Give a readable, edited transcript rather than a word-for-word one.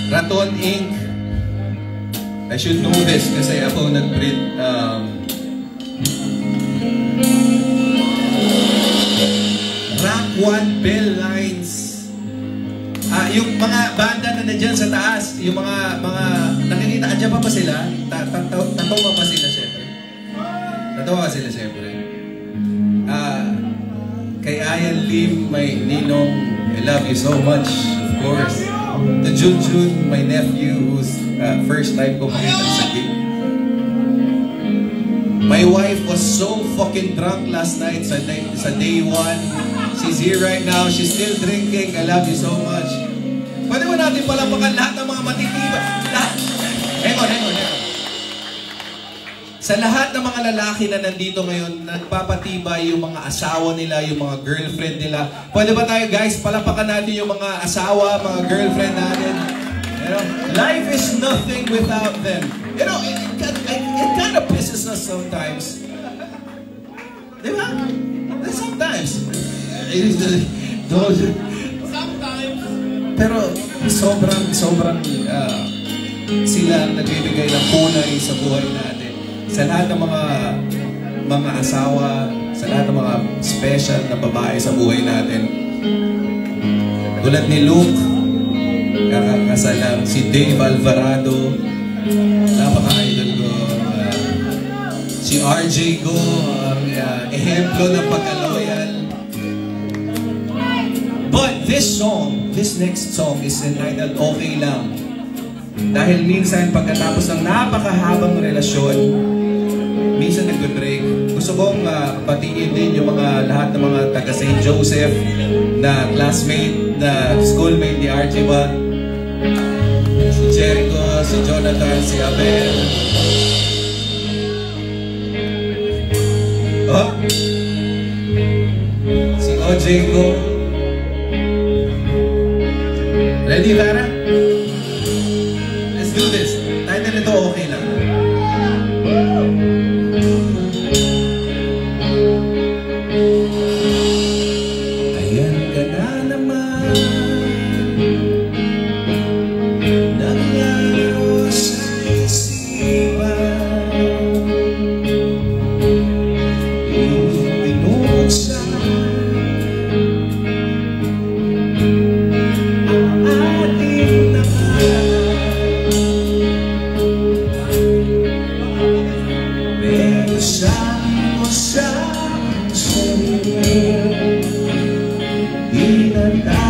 Raton Inc. I should know this kasi ako nag-print Rock One Bell Lines. Yung mga banda na nandyan sa taas, yung mga nakikita, andyan pa sila? Tatawa pa sila siyempre. Tatawa sila siyempre. Kay Ayan Lim, my ninong, I love you so much, of course. To Junjun, my nephew, who's first time ko makita sa gig. My wife was so fucking drunk last night sa day one. She's here right now, she's still drinking, I love you so much. Pwede mo natin palapakan lahat ng mga matitiba. Hang on. Sa lahat ng mga lalaki na nandito ngayon, nagpapatibay yung mga asawa nila, yung mga girlfriend nila. Pwede ba tayo guys, palapakan natin yung mga asawa, mga girlfriend natin? You know, life is nothing without them. You know, it kind of pisses us sometimes. Di ba? Sometimes. Pero sobrang sila nagbibigay ng kulay sa buhay natin. Sa lahat ng mga asawa, sa lahat ng mga special na babae sa buhay natin. Tulad ni Luke, kakakasalang si Dave Alvarado, napaka-idol ko. Si RJ Go, ehemplo ng pagka-loyal. But this next song is entitled Okay Lang. Dahil minsan pagkatapos ng napakahabang relasyon, minsan nagbe-break. Gusto kong patingin din yung lahat ng mga taga St. Joseph na classmate, na schoolmate ni RJ1. Si Jericho, si Jonathan, si Abel. Oh! Si OJ Go. Ready, Tara? Let's do this. Title nito, Okay Lang. Ayan ka na naman, naglaro sa isipan, iyong pinuksan sabi ko sa sarili, di na